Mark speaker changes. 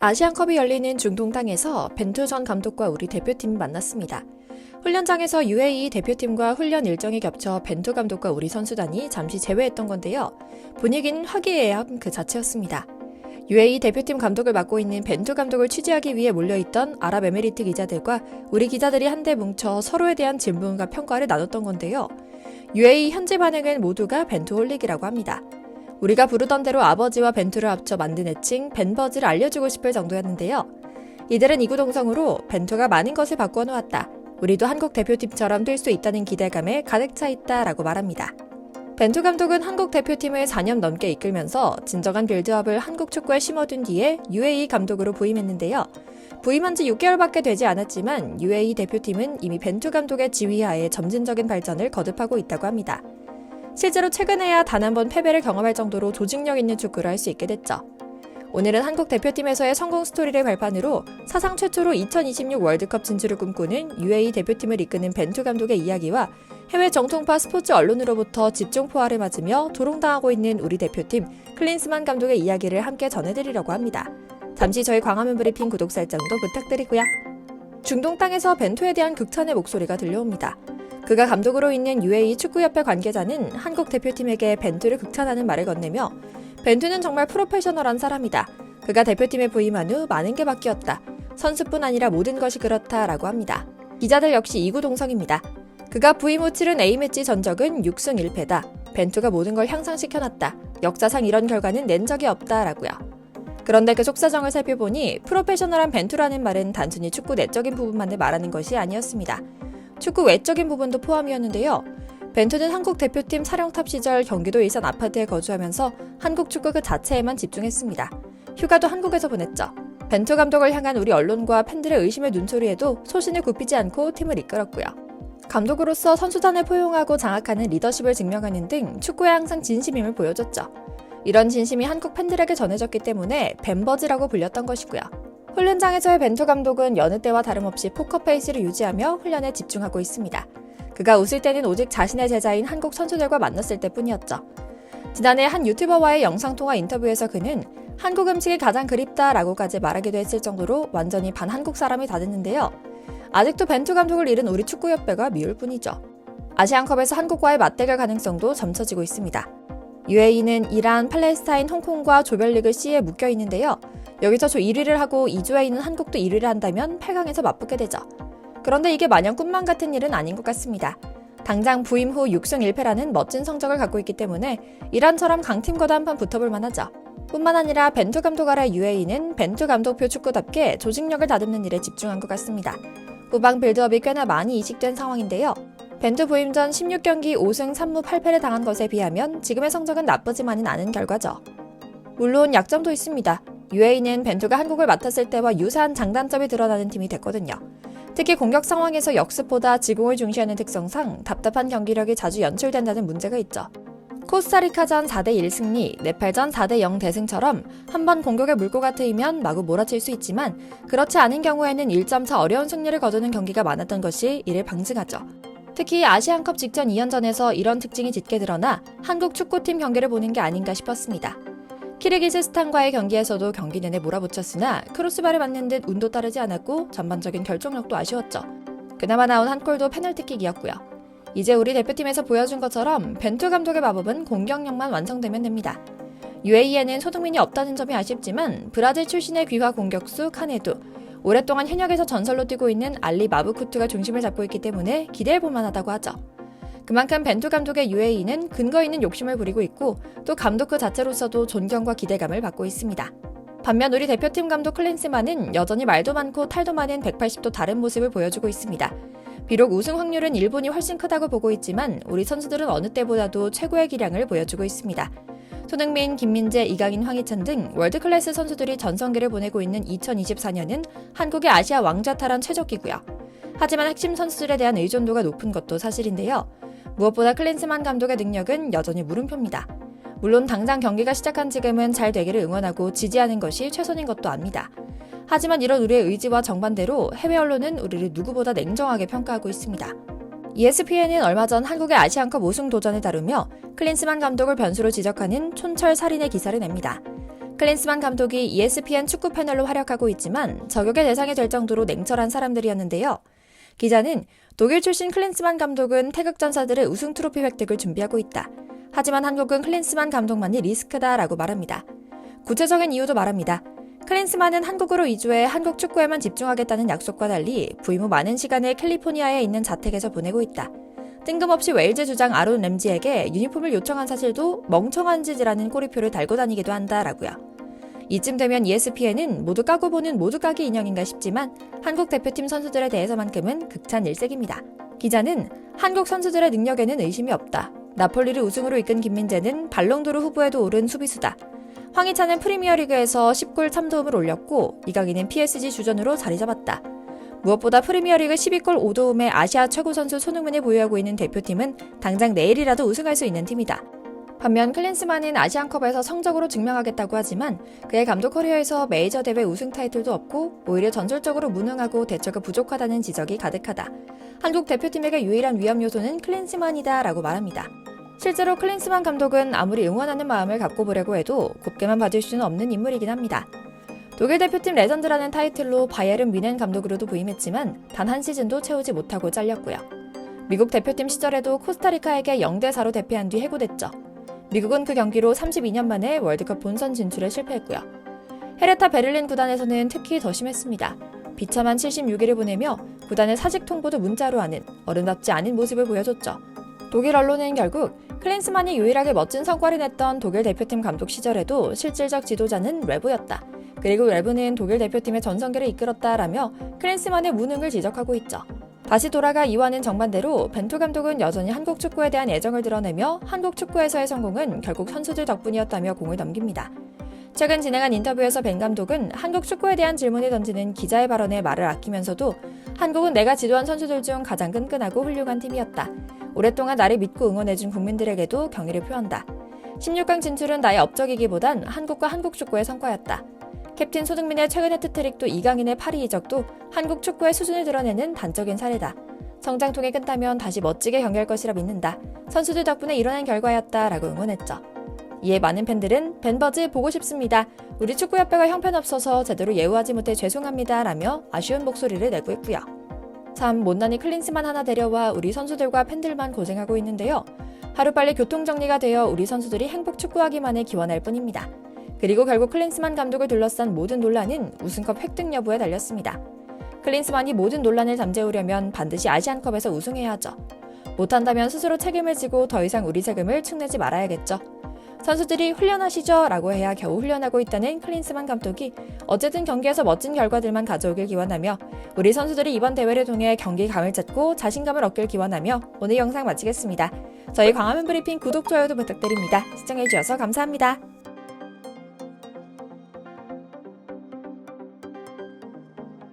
Speaker 1: 아시안컵이 열리는 중동 땅에서 벤투 전 감독과 우리 대표팀이 만났습니다. 훈련장에서 UAE 대표팀과 훈련 일정이 겹쳐 벤투 감독과 우리 선수단이 잠시 제외했던 건데요. 분위기는 화기애애함 그 자체였습니다. UAE 대표팀 감독을 맡고 있는 벤투 감독을 취재하기 위해 몰려있던 아랍에미리트 기자들과 우리 기자들이 한데 뭉쳐 서로에 대한 질문과 평가를 나눴던 건데요. UAE 현지 반응은 모두가 벤투 홀릭이라고 합니다. 우리가 부르던 대로 아버지와 벤투를 합쳐 만든 애칭 벤버즈를 알려주고 싶을 정도였는데요. 이들은 이구동성으로 벤투가 많은 것을 바꿔 놓았다. 우리도 한국 대표팀처럼 뛸 수 있다는 기대감에 가득 차 있다라고 말합니다. 벤투 감독은 한국 대표팀을 4년 넘게 이끌면서 진정한 빌드업을 한국 축구에 심어둔 뒤에 UAE 감독으로 부임했는데요. 부임한 지 6개월밖에 되지 않았지만 UAE 대표팀은 이미 벤투 감독의 지휘하에 점진적인 발전을 거듭하고 있다고 합니다. 실제로 최근에야 단 한 번 패배를 경험할 정도로 조직력 있는 축구를 할 수 있게 됐죠. 오늘은 한국 대표팀에서의 성공 스토리를 발판으로 사상 최초로 2026 월드컵 진출을 꿈꾸는 UAE 대표팀을 이끄는 벤투 감독의 이야기와 해외 정통파 스포츠 언론으로부터 집중포화를 맞으며 조롱당하고 있는 우리 대표팀 클린스만 감독의 이야기를 함께 전해드리려고 합니다. 잠시 저희 광화문 브리핑 구독 설정도 부탁드리고요. 중동 땅에서 벤투에 대한 극찬의 목소리가 들려옵니다. 그가 감독으로 있는 UAE 축구협회 관계자는 한국 대표팀에게 벤투를 극찬하는 말을 건네며 벤투는 정말 프로페셔널한 사람이다. 그가 대표팀에 부임한 후 많은 게 바뀌었다. 선수뿐 아니라 모든 것이 그렇다라고 합니다. 기자들 역시 이구동성입니다. 그가 부임 후 치른 A매치 전적은 6승 1패다. 벤투가 모든 걸 향상시켜놨다. 역사상 이런 결과는 낸 적이 없다라고요. 그런데 그 속사정을 살펴보니 프로페셔널한 벤투라는 말은 단순히 축구 내적인 부분만을 말하는 것이 아니었습니다. 축구 외적인 부분도 포함이었는데요. 벤투는 한국 대표팀 사령탑 시절 경기도 일산 아파트에 거주하면서 한국 축구 그 자체에만 집중했습니다. 휴가도 한국에서 보냈죠. 벤투 감독을 향한 우리 언론과 팬들의 의심의 눈초리에도 소신을 굽히지 않고 팀을 이끌었고요. 감독으로서 선수단을 포용하고 장악하는 리더십을 증명하는 등 축구에 항상 진심임을 보여줬죠. 이런 진심이 한국 팬들에게 전해졌기 때문에 벤버즈라고 불렸던 것이고요. 훈련장에서의 벤투 감독은 여느 때와 다름없이 포커페이스를 유지하며 훈련에 집중하고 있습니다. 그가 웃을 때는 오직 자신의 제자인 한국 선수들과 만났을 때뿐이었죠. 지난해 한 유튜버와의 영상통화 인터뷰에서 그는 한국 음식이 가장 그립다라고까지 말하기도 했을 정도로 완전히 반한국 사람이 다 됐는데요. 아직도 벤투 감독을 잃은 우리 축구협회가 미울 뿐이죠. 아시안컵에서 한국과의 맞대결 가능성도 점쳐지고 있습니다. UAE는 이란, 팔레스타인, 홍콩과 조별리그 C에 묶여 있는데요. 여기서 조 1위를 하고 2조에 있는 한국도 1위를 한다면 8강에서 맞붙게 되죠. 그런데 이게 마냥 꿈만 같은 일은 아닌 것 같습니다. 당장 부임 후 6승 1패라는 멋진 성적을 갖고 있기 때문에 이란처럼 강팀과도 한판 붙어볼 만하죠. 뿐만 아니라 벤투 감독 아래 UAE는 벤투 감독표 축구답게 조직력을 다듬는 일에 집중한 것 같습니다. 후방 빌드업이 꽤나 많이 이식된 상황인데요. 벤투 부임 전 16경기 5승 3무 8패를 당한 것에 비하면 지금의 성적은 나쁘지만은 않은 결과죠. 물론 약점도 있습니다. UAE는 벤투가 한국을 맡았을 때와 유사한 장단점이 드러나는 팀이 됐거든요. 특히 공격 상황에서 역습보다 지공을 중시하는 특성상 답답한 경기력이 자주 연출된다는 문제가 있죠. 코스타리카전 4대1 승리, 네팔전 4대0 대승처럼 한번 공격에 물꼬가 트이면 마구 몰아칠 수 있지만 그렇지 않은 경우에는 1.4 어려운 승리를 거두는 경기가 많았던 것이 이를 방증하죠. 특히 아시안컵 직전 2연전에서 이런 특징이 짙게 드러나 한국 축구팀 경기를 보는 게 아닌가 싶었습니다. 키르기스스탄과의 경기에서도 경기 내내 몰아붙였으나 크로스바를 맞는 듯 운도 따르지 않았고 전반적인 결정력도 아쉬웠죠. 그나마 나온 한 골도 페널티킥이었고요. 이제 우리 대표팀에서 보여준 것처럼 벤투 감독의 마법은 공격력만 완성되면 됩니다. UAE에는 손흥민이 없다는 점이 아쉽지만 브라질 출신의 귀화 공격수 카네두, 오랫동안 현역에서 전설로 뛰고 있는 알리 마부쿠투가 중심을 잡고 있기 때문에 기대해볼 만하다고 하죠. 그만큼 벤투 감독의 UAE는 근거 있는 욕심을 부리고 있고 또 감독 그 자체로서도 존경과 기대감을 받고 있습니다. 반면 우리 대표팀 감독 클린스만은 여전히 말도 많고 탈도 많은 180도 다른 모습을 보여주고 있습니다. 비록 우승 확률은 일본이 훨씬 크다고 보고 있지만 우리 선수들은 어느 때보다도 최고의 기량을 보여주고 있습니다. 손흥민, 김민재, 이강인, 황희찬 등 월드클래스 선수들이 전성기를 보내고 있는 2024년은 한국의 아시아 왕좌 탈환 최적기고요. 하지만 핵심 선수들에 대한 의존도가 높은 것도 사실인데요. 무엇보다 클린스만 감독의 능력은 여전히 물음표입니다. 물론 당장 경기가 시작한 지금은 잘 되기를 응원하고 지지하는 것이 최선인 것도 압니다. 하지만 이런 우리의 의지와 정반대로 해외 언론은 우리를 누구보다 냉정하게 평가하고 있습니다. ESPN은 얼마 전 한국의 아시안컵 우승 도전을 다루며 클린스만 감독을 변수로 지적하는 촌철살인의 기사를 냅니다. 클린스만 감독이 ESPN 축구 패널로 활약하고 있지만 저격의 대상이 될 정도로 냉철한 사람들이었는데요. 기자는 독일 출신 클린스만 감독은 태극전사들의 우승 트로피 획득을 준비하고 있다. 하지만 한국은 클린스만 감독만이 리스크다라고 말합니다. 구체적인 이유도 말합니다. 클린스만은 한국으로 이주해 한국 축구에만 집중하겠다는 약속과 달리 부임 후 많은 시간을 캘리포니아에 있는 자택에서 보내고 있다. 뜬금없이 웨일즈 주장 아론 램지에게 유니폼을 요청한 사실도 멍청한 짓이라는 꼬리표를 달고 다니기도 한다라고요. 이쯤 되면 ESPN은 모두 까고 보는 모두 까기 인형인가 싶지만 한국 대표팀 선수들에 대해서만큼은 극찬 일색입니다. 기자는 한국 선수들의 능력에는 의심이 없다. 나폴리를 우승으로 이끈 김민재는 발롱도르 후보에도 오른 수비수다. 황희찬은 프리미어리그에서 10골 참도움을 올렸고 이강인은 PSG 주전으로 자리 잡았다. 무엇보다 프리미어리그 12골 5도움의 아시아 최고 선수 손흥민이 보유하고 있는 대표팀은 당장 내일이라도 우승할 수 있는 팀이다. 반면 클린스만은 아시안컵에서 성적으로 증명하겠다고 하지만 그의 감독 커리어에서 메이저 대회 우승 타이틀도 없고 오히려 전술적으로 무능하고 대처가 부족하다는 지적이 가득하다. 한국 대표팀에게 유일한 위험 요소는 클린스만이다 라고 말합니다. 실제로 클린스만 감독은 아무리 응원하는 마음을 갖고 보려고 해도 곱게만 봐줄 수는 없는 인물이긴 합니다. 독일 대표팀 레전드라는 타이틀로 바이에른 뮌헨 감독으로도 부임했지만 단 한 시즌도 채우지 못하고 잘렸고요. 미국 대표팀 시절에도 코스타리카에게 0대4로 대패한 뒤 해고됐죠. 미국은 그 경기로 32년 만에 월드컵 본선 진출에 실패했고요. 헤르타 베를린 구단에서는 특히 더 심했습니다. 비참한 76일을 보내며 구단의 사직 통보도 문자로 하는 어른답지 않은 모습을 보여줬죠. 독일 언론은 결국 클린스만이 유일하게 멋진 성과를 냈던 독일 대표팀 감독 시절에도 실질적 지도자는 레보였다. 그리고 레브는 독일 대표팀의 전성기를 이끌었다라며 클린스만의 무능을 지적하고 있죠. 다시 돌아가 이와는 정반대로 벤투 감독은 여전히 한국 축구에 대한 애정을 드러내며 한국 축구에서의 성공은 결국 선수들 덕분이었다며 공을 넘깁니다. 최근 진행한 인터뷰에서 벤 감독은 한국 축구에 대한 질문을 던지는 기자의 발언에 말을 아끼면서도 한국은 내가 지도한 선수들 중 가장 끈끈하고 훌륭한 팀이었다. 오랫동안 나를 믿고 응원해준 국민들에게도 경의를 표한다. 16강 진출은 나의 업적이기보단 한국과 한국 축구의 성과였다. 캡틴 손흥민의 최근 해트트릭도 이강인의 파리 이적도 한국 축구의 수준을 드러내는 단적인 사례다. 성장통이 끝나면 다시 멋지게 경기할 것이라 믿는다. 선수들 덕분에 일어난 결과였다라고 응원했죠. 이에 많은 팬들은 벤버즈 보고 싶습니다. 우리 축구협회가 형편없어서 제대로 예우하지 못해 죄송합니다 라며 아쉬운 목소리를 내고 있고요. 참 못난이 클린스만 하나 데려와 우리 선수들과 팬들만 고생하고 있는데요. 하루빨리 교통정리가 되어 우리 선수들이 행복 축구하기만을 기원할 뿐입니다. 그리고 결국 클린스만 감독을 둘러싼 모든 논란은 우승컵 획득 여부에 달렸습니다. 클린스만이 모든 논란을 잠재우려면 반드시 아시안컵에서 우승해야 하죠. 못한다면 스스로 책임을 지고 더 이상 우리 세금을 축내지 말아야겠죠. 선수들이 훈련하시죠 라고 해야 겨우 훈련하고 있다는 클린스만 감독이 어쨌든 경기에서 멋진 결과들만 가져오길 기원하며 우리 선수들이 이번 대회를 통해 경기감을 찾고 자신감을 얻길 기원하며 오늘 영상 마치겠습니다. 저희 광화문 브리핑 구독, 좋아요도 부탁드립니다. 시청해주셔서 감사합니다.